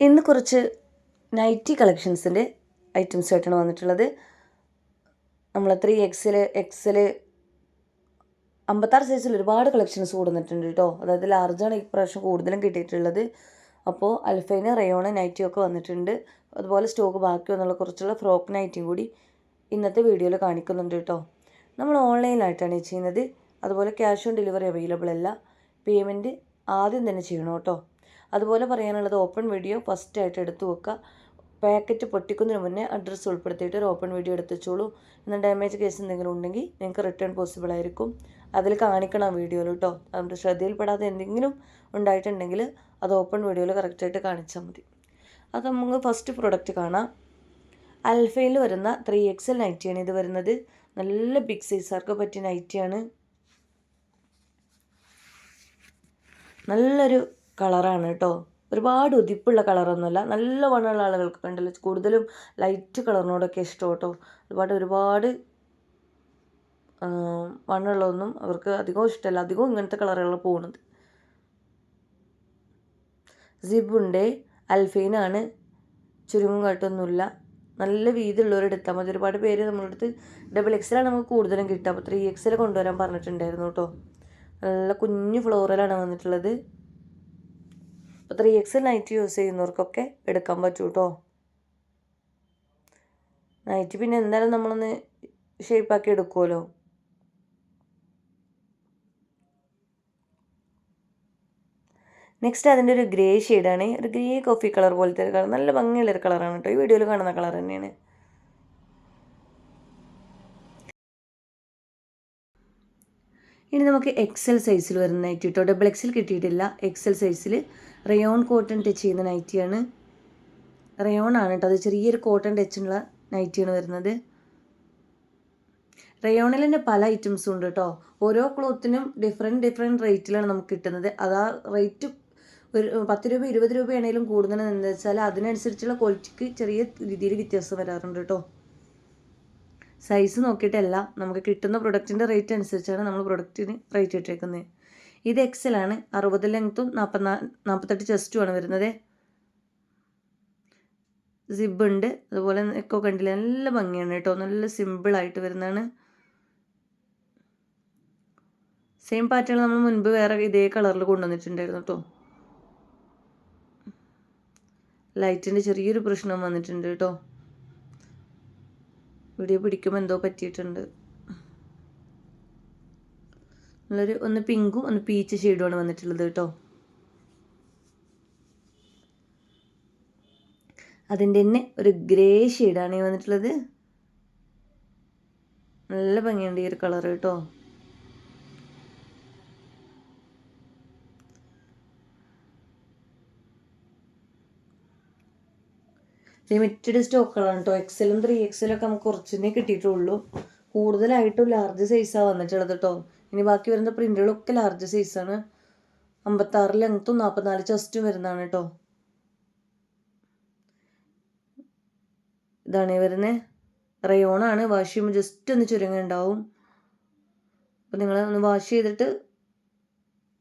ഇന്ന് കുറച്ച് nightie കളക്ഷൻസിൻ്റെ items ആയിട്ടാണ് വന്നിട്ടുള്ളത്. നമ്മൾ 3XL XL 56 സൈസിൽ ഒരുപാട് കളക്ഷൻസ് കൊടുത്തിട്ടുണ്ട് കേട്ടോ. അതായത് ലാർജാണ് ഇപ്രാവശ്യം കൂടുതലും കിട്ടിയിട്ടുള്ളത്. അപ്പോൾ അൽഫൈന് റയോണ് നൈറ്റിയൊക്കെ വന്നിട്ടുണ്ട്. അതുപോലെ സ്റ്റോക്ക് ബാക്കി വന്നുള്ള കുറച്ചുള്ള ഫ്രോക്ക് നൈറ്റിയും കൂടി ഇന്നത്തെ വീഡിയോയിൽ കാണിക്കുന്നുണ്ട് കേട്ടോ. നമ്മൾ ഓൺലൈനായിട്ടാണ് ചെയ്യുന്നത്. അതുപോലെ ക്യാഷ് ഓൺ ഡെലിവറി അവൈലബിൾ അല്ല. പേയ്മെൻറ്റ് ആദ്യം തന്നെ ചെയ്യണം കേട്ടോ. അതുപോലെ പറയാനുള്ളത് ഓപ്പൺ വീഡിയോ ഫസ്റ്റായിട്ട് എടുത്തു വെക്കുക. പാക്കറ്റ് പൊട്ടിക്കുന്നതിന് മുന്നേ അഡ്രസ്സ് ഉൾപ്പെടുത്തിയിട്ട് ഒരു ഓപ്പൺ വീഡിയോ എടുത്ത് വെച്ചോളൂ. എന്നാൽ ഡാമേജ് കേസ് എന്തെങ്കിലും ഉണ്ടെങ്കിൽ നിങ്ങൾക്ക് റിട്ടേൺ പോസിബിൾ ആയിരിക്കും. അതിൽ കാണിക്കണം വീഡിയോയിൽ കേട്ടോ. അതുകൊണ്ട് ശ്രദ്ധയിൽപ്പെടാതെ എന്തെങ്കിലും ഉണ്ടായിട്ടുണ്ടെങ്കിൽ അത് ഓപ്പൺ വീഡിയോയിൽ കറക്റ്റായിട്ട് കാണിച്ചാൽ മതി. അത് നമുക്ക് ഫസ്റ്റ് പ്രൊഡക്റ്റ് കാണാം. അൽഫയിൽ വരുന്ന 3XL നൈറ്റിയാണ് ഇത് വരുന്നത്. നല്ല ബിഗ് സൈസാർക്ക് പറ്റിയ നൈറ്റിയാണ്. നല്ലൊരു കളറാണ് കേട്ടോ. ഒരുപാട് ഉതിപ്പുള്ള കളറൊന്നുമല്ല. നല്ല വണ്ണമുള്ള ആളുകൾക്ക് കണ്ടല്ലോ കൂടുതലും ലൈറ്റ് കളറിനോടൊക്കെ ഇഷ്ടം കേട്ടോ. ഒരുപാട് വണ്ണമുള്ളതൊന്നും അവർക്ക് അധികം ഇഷ്ടമല്ല. അധികം ഇങ്ങനത്തെ കളറുകളാണ് പോകുന്നത്. സിബുണ്ട്. അൽഫൈനാണ്. ചുരുങ്ങും കാട്ടൊന്നുമില്ല. നല്ല വീതിയുള്ളവരെടുത്താൽ മതി. ഒരുപാട് പേര് നമ്മളടുത്ത് XXL നമുക്ക് കൂടുതലും കിട്ടുക. അപ്പോൾ 3XL കൊണ്ടുവരാൻ പറഞ്ഞിട്ടുണ്ടായിരുന്നു കേട്ടോ. നല്ല കുഞ്ഞു ഫ്ലോറലാണ് വന്നിട്ടുള്ളത്. അപ്പോൾ 3XL നൈറ്റ് യൂസ് ചെയ്യുന്നവർക്കൊക്കെ എടുക്കാൻ പറ്റും കേട്ടോ. നൈറ്റ് പിന്നെ എന്തായാലും നമ്മളൊന്ന് ഷേപ്പാക്കി എടുക്കുമല്ലോ. നെക്സ്റ്റ് അതിൻ്റെ ഒരു ഗ്രേ ഷെയ്ഡാണ്. ഒരു ഗ്രേ കോഫി കളർ പോലത്തെ ഒരു കളർ. നല്ല ഭംഗിയുള്ളൊരു കളറാണ് കേട്ടോ. ഈ വീഡിയോയിൽ കാണുന്ന കളർ തന്നെയാണ്. ഇനി നമുക്ക് XL സൈസിൽ വരുന്ന നൈറ്റി കേട്ടോ. XXL കിട്ടിയിട്ടില്ല. XL സൈസിൽ റയോൺ കോട്ടൺ ടച്ച് ചെയ്യുന്ന നൈറ്റിയാണ്. റയോൺ ആണ് കേട്ടോ. അത് ചെറിയൊരു കോട്ടൺ ടച്ചുള്ള നൈറ്റിയാണ് വരുന്നത്. റയോണിൽ തന്നെ പല ഐറ്റംസും ഉണ്ട് കേട്ടോ. ഓരോ ക്ലോത്തിനും ഡിഫറെൻറ്റ് റേറ്റിലാണ് നമുക്ക് കിട്ടുന്നത്. അതാ റേറ്റ് ഒരു 10 രൂപ 20 രൂപയാണെങ്കിലും കൂടുതലെന്ന് എന്താ വെച്ചാൽ അതിനനുസരിച്ചുള്ള ക്വാളിറ്റിക്ക് ചെറിയ രീതിയിൽ വ്യത്യാസം വരാറുണ്ട് കേട്ടോ. സൈസ് നോക്കിയിട്ടല്ല, നമുക്ക് കിട്ടുന്ന പ്രൊഡക്റ്റിൻ്റെ റേറ്റ് അനുസരിച്ചാണ് നമ്മൾ പ്രൊഡക്റ്റിന് റേറ്റ് ഇട്ടേക്കുന്നത്. ഇത് XL ആണ്. 60 ലെങ്ത്തും 48 ചെസ്റ്റുമാണ് വരുന്നത്. സിബുണ്ട്. അതുപോലെ ഒക്കെ കണ്ടില്ല, നല്ല ഭംഗിയാണ് കേട്ടോ. നല്ല സിമ്പിളായിട്ട് വരുന്നതാണ്. സെയിം പാറ്റേൺ നമ്മൾ മുൻപ് വേറെ ഇതേ കളറിൽ കൊണ്ടുവന്നിട്ടുണ്ടായിരുന്നു കേട്ടോ. ലൈറ്റിൻ്റെ ചെറിയൊരു പ്രശ്നം വന്നിട്ടുണ്ട് കേട്ടോ. വീഡിയോ പിടിക്കുമ്പോൾ എന്തോ പറ്റിയിട്ടുണ്ട്. ഒന്ന് പിങ്കും ഒന്ന് പീച്ച് ഷെയ്ഡുമാണ് വന്നിട്ടുള്ളത് കേട്ടോ. അതിൻ്റെ തന്നെ ഒരു ഗ്രേ ഷെയ്ഡാണ് വന്നിട്ടുള്ളത്. നല്ല ഭംഗിയുണ്ട് ഈ ഒരു കളർ കേട്ടോ. ലിമിറ്റഡ് സ്റ്റോക്കുകളാണ് കേട്ടോ. XLും 3XL ഒക്കെ നമുക്ക് കുറച്ചേ കിട്ടിയിട്ടുള്ളൂ. കൂടുതലായിട്ടും ലാർജ് സൈസാണ് വന്നിട്ടുള്ളത് കേട്ടോ. ഇനി ബാക്കി വരുന്ന പ്രിൻ്റുകളൊക്കെ ലാർജ് സൈസാണ്. 56 ലെങ്ത്തും 44 ചെസ്റ്റും വരുന്നതാണ് കേട്ടോ. ഇതാണ് വരുന്നത്. റയോണാണ്. വാഷ് ചെയ്യുമ്പോൾ ജസ്റ്റ് ഒന്ന് ചുരുങ്ങുണ്ടാവും. അപ്പോൾ നിങ്ങൾ ഒന്ന് വാഷ് ചെയ്തിട്ട്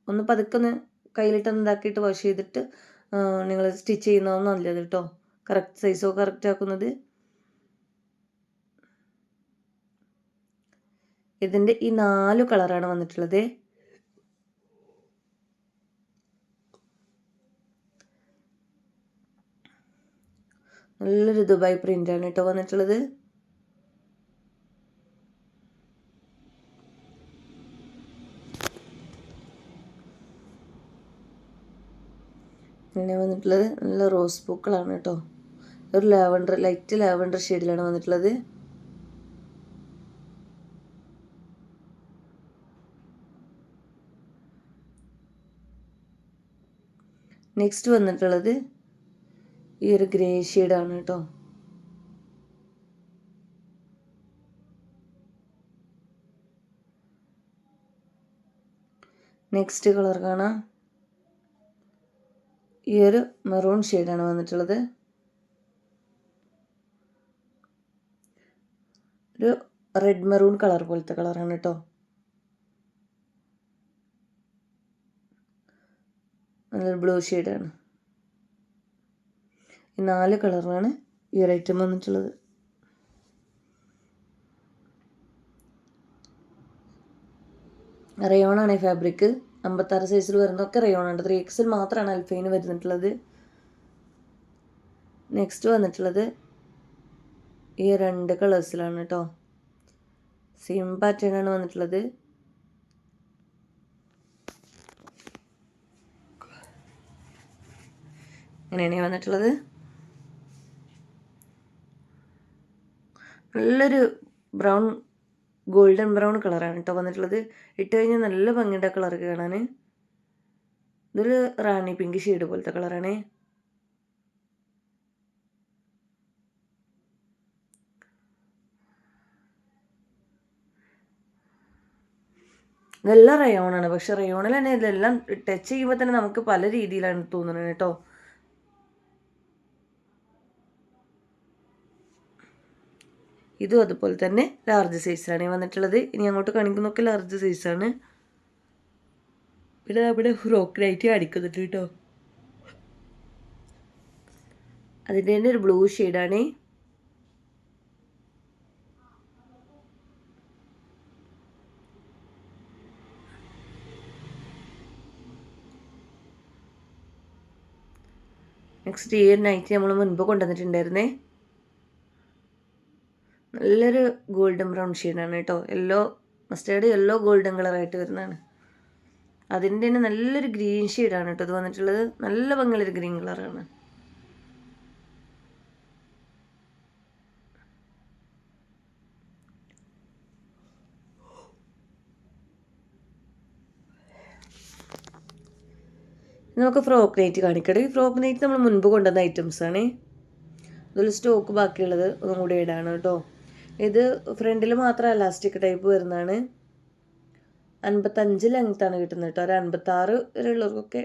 ഒന്ന് പതുക്കെ ഒന്ന് കയ്യിലിട്ടൊന്ന് ഇതാക്കിയിട്ട് വാഷ് ചെയ്തിട്ട് നിങ്ങൾ സ്റ്റിച്ച് ചെയ്യുന്നതൊന്നും നല്ലത് കേട്ടോ. കറക്റ്റ് സൈസോ കറക്റ്റ് ആക്കുന്നത്. ഇതിൻ്റെ ഈ 4 കളറാണ് വന്നിട്ടുള്ളത്. നല്ലൊരു ദുബായ് പ്രിൻ്റാണ് കേട്ടോ വന്നിട്ടുള്ളത്. ഇങ്ങനെ വന്നിട്ടുള്ളത് നല്ല റോസ് പൂക്കളാണ് കേട്ടോ. ഒരു ലൈറ്റ് ലാവൻഡർ ഷെയ്ഡിലാണ് വന്നിട്ടുള്ളത്. നെക്സ്റ്റ് വന്നിട്ടുള്ളത് ഈ ഒരു ഗ്രേ ഷെയ്ഡാണ് കേട്ടോ. നെക്സ്റ്റ് കളർ കാണാം. ഈ ഒരു മെറൂൺ ഷെയ്ഡാണ് വന്നിട്ടുള്ളത്. ഒരു റെഡ് മെറൂൺ കളർ പോലത്തെ കളറാണ് കേട്ടോ. നല്ലൊരു ബ്ലൂ ഷെയ്ഡാണ്. ഈ 4 കളറിലാണ് ഈ ഒരു ഐറ്റം വന്നിട്ടുള്ളത്. റയോണാണ് ഈ ഫാബ്രിക്. 56 സൈസിൽ വരുന്നതൊക്കെ റയോണാണ്. 3XL മാത്രമാണ് അൽഫൈന് വരുന്നിട്ടുള്ളത്. നെക്സ്റ്റ് വന്നിട്ടുള്ളത് ഈ 2 കളേഴ്സിലാണ് കേട്ടോ. സെയിം പാറ്റേൺ ആണ് വന്നിട്ടുള്ളത്. ഇങ്ങനെയാണ് വന്നിട്ടുള്ളത്. നല്ലൊരു ബ്രൗൺ, ഗോൾഡൻ ബ്രൗൺ കളറാണ് കേട്ടോ വന്നിട്ടുള്ളത്. ഇട്ട് കഴിഞ്ഞാൽ നല്ല ഭംഗിയുടെ കളർ കാണാൻ. ഇതൊരു റാണി പിങ്ക് ഷെയ്ഡ് പോലത്തെ കളറാണ്. ഇതെല്ലാം റയോണാണ്. പക്ഷെ റയോണിൽ തന്നെ ഇതെല്ലാം ടച്ച് ചെയ്യുമ്പോൾ തന്നെ നമുക്ക് പല രീതിയിലാണ് തോന്നുന്നത് കേട്ടോ. ഇതും അതുപോലെ തന്നെ ലാർജ് സൈസിലാണ് വന്നിട്ടുള്ളത്. ഇനി അങ്ങോട്ട് കാണിക്കുന്നതൊക്കെ ലാർജ് സൈസാണ്. പിന്നെ നമ്മുടെ ഫ്രോക്ക് നൈറ്റി അടിക്കുന്നുണ്ട് കേട്ടോ. അതിൻ്റെ തന്നെ ഒരു ബ്ലൂ ഷെയ്ഡാണ്. നെക്സ്റ്റ് ഈ ഒരു നൈറ്റ് നമ്മൾ മുൻപ് കൊണ്ടുവന്നിട്ടുണ്ടായിരുന്നേ. നല്ലൊരു ഗോൾഡൻ ബ്രൗൺ ഷെയ്ഡാണ് കേട്ടോ. മസ്റ്റേർഡ് യെല്ലോ ഗോൾഡൻ കളറായിട്ട് വരുന്നതാണ്. അതിൻ്റെ തന്നെ നല്ലൊരു ഗ്രീൻ ഷെയ്ഡാണ് കേട്ടോ ഇത് വന്നിട്ടുള്ളത്. നല്ല ഭംഗിയുള്ളൊരു ഗ്രീൻ കളറാണ്. നമുക്ക് ഫ്രോക്ക് നൈറ്റ് കാണിക്കട്ടെ. ഈ ഫ്രോക്ക് നൈറ്റ് നമ്മൾ മുൻപ് കൊണ്ടുവന്ന ഐറ്റംസാണ്. ഇതിൽ സ്റ്റോക്ക് ബാക്കിയുള്ളത് ഒന്നും കൂടി ഇടാണ് കേട്ടോ. ഇത് ഫ്രണ്ടിൽ മാത്രം എലാസ്റ്റിക് ടൈപ്പ് വരുന്നതാണ്. 55 ലെങ്ത്താണ് കിട്ടുന്നത് കേട്ടോ. ഒരു 56 വരെയുള്ളവർക്കൊക്കെ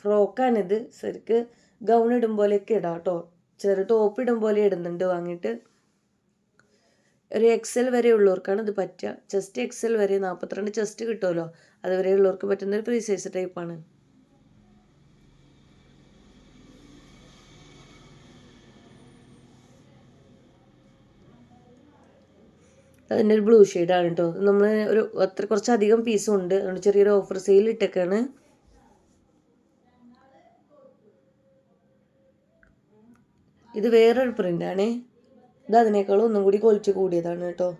ഫ്രോക്കാണിത്. ശരിക്ക് ഗൗൺ ഇടും പോലെയൊക്കെ ഇടാം കേട്ടോ. ചെറു ടോപ്പ് ഇടും പോലെ ഇടുന്നുണ്ട് വാങ്ങിയിട്ട്. ഒരു XL വരെ ഉള്ളവർക്കാണ് ഇത് പറ്റുക. ചെസ്റ്റ് XL വരെ 42 ചെസ്റ്റ് കിട്ടുമല്ലോ, അതുവരെ ഉള്ളവർക്ക് പറ്റുന്ന ഒരു ഫ്രീ സൈസ് ടൈപ്പാണ്. അതിൻ്റെ ഒരു ബ്ലൂ ഷെയ്ഡാണ് കേട്ടോ. നമ്മൾ കുറച്ചധികം പീസും ഉണ്ട്, അതുകൊണ്ട് ചെറിയൊരു ഓഫർ സെയിൽ ഇട്ടൊക്കെയാണ്. ഇത് വേറൊരു പ്രിൻ്റാണ്. ഇത് അതിനേക്കാളും ഒന്നും കൂടി ക്വാളിറ്റി കൂടിയതാണ് കേട്ടോ.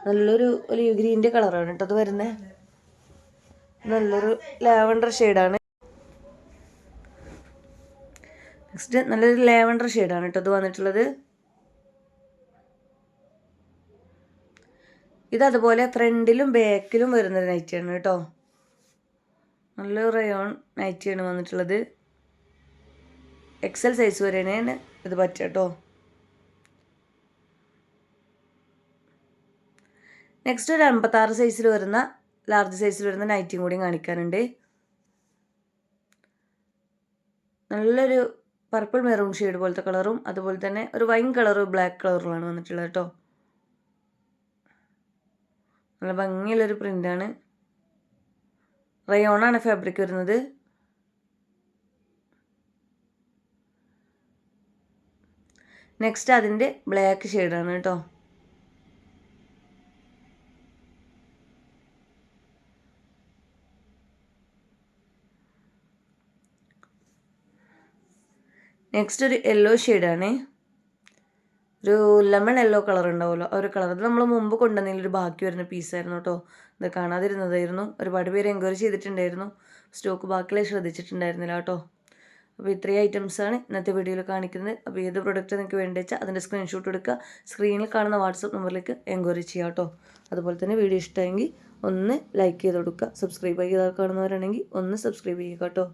നല്ലൊരു ഒലിവ് ഗ്രീൻ്റെ കളറാണ് കേട്ടോ അത് വരുന്നത്. നല്ലൊരു ലാവൻഡർ ഷെയ്ഡാണ്. നെക്സ്റ്റ് നല്ലൊരു ലാവൻഡർ ഷെയ്ഡാണ് കേട്ടോ ഇത് വന്നിട്ടുള്ളത്. ഇതതുപോലെ ഫ്രണ്ടിലും ബാക്കിലും വരുന്നൊരു നൈറ്റിയാണ് കേട്ടോ. നല്ലൊരു റയോൺ നൈറ്റിയാണ് വന്നിട്ടുള്ളത്. XL സൈസ് വരെയാണ് ഇത് പറ്റുക കേട്ടോ. നെക്സ്റ്റ് ഒരു 56 സൈസിൽ വരുന്ന, ലാർജ് സൈസിൽ വരുന്ന നൈറ്റിയും കൂടി കാണിക്കാനുണ്ട്. നല്ലൊരു പർപ്പിൾ മെറൂൺ ഷെയ്ഡ് പോലത്തെ കളറും അതുപോലെ തന്നെ ഒരു വൈൻ കളറും ബ്ലാക്ക് കളറിലാണ് വന്നിട്ടുള്ളത് കേട്ടോ. നല്ല ഭംഗിയുള്ളൊരു പ്രിൻ്റാണ്. റയോണാണ് ഫാബ്രിക് വരുന്നത്. നെക്സ്റ്റ് അതിൻ്റെ ബ്ലാക്ക് ഷെയ്ഡാണ് കേട്ടോ. നെക്സ്റ്റ് ഒരു യെല്ലോ ഷെയ്ഡാണ്. ഒരു ലെമൺ യെല്ലോ കളർ ഉണ്ടാവുമല്ലോ, ആ ഒരു കളർ. ഇത് നമ്മൾ മുമ്പ് കൊണ്ടുവന്നതിലൊരു ബാക്കി വരുന്ന പീസായിരുന്നു കേട്ടോ. ഇത് കാണാതിരുന്നതായിരുന്നു. ഒരുപാട് പേര് എൻക്വയറി ചെയ്തിട്ടുണ്ടായിരുന്നു. സ്റ്റോക്ക് ബാക്കിലെ ശ്രദ്ധിച്ചിട്ടുണ്ടായിരുന്നില്ല കേട്ടോ. അപ്പോൾ ഇത്രയും ഐറ്റംസാണ് ഇന്നത്തെ വീഡിയോയിൽ കാണിക്കുന്നത്. അപ്പോൾ ഏത് പ്രൊഡക്റ്റ് നിങ്ങൾക്ക് വേണ്ടി വെച്ചാൽ അതിൻ്റെ സ്ക്രീൻഷോട്ട് എടുക്കുക, സ്ക്രീനിൽ കാണുന്ന വാട്സപ്പ് നമ്പറിലേക്ക് എൻക്വയറി ചെയ്യുക കേട്ടോ. അതുപോലെ തന്നെ വീഡിയോ ഇഷ്ടമെങ്കിൽ ഒന്ന് ലൈക്ക് ചെയ്ത് കൊടുക്കുക. സബ്സ്ക്രൈബ് ചെയ്താൽ കാണുന്നവരാണെങ്കിൽ ഒന്ന് സബ്സ്ക്രൈബ് ചെയ്യുക കേട്ടോ.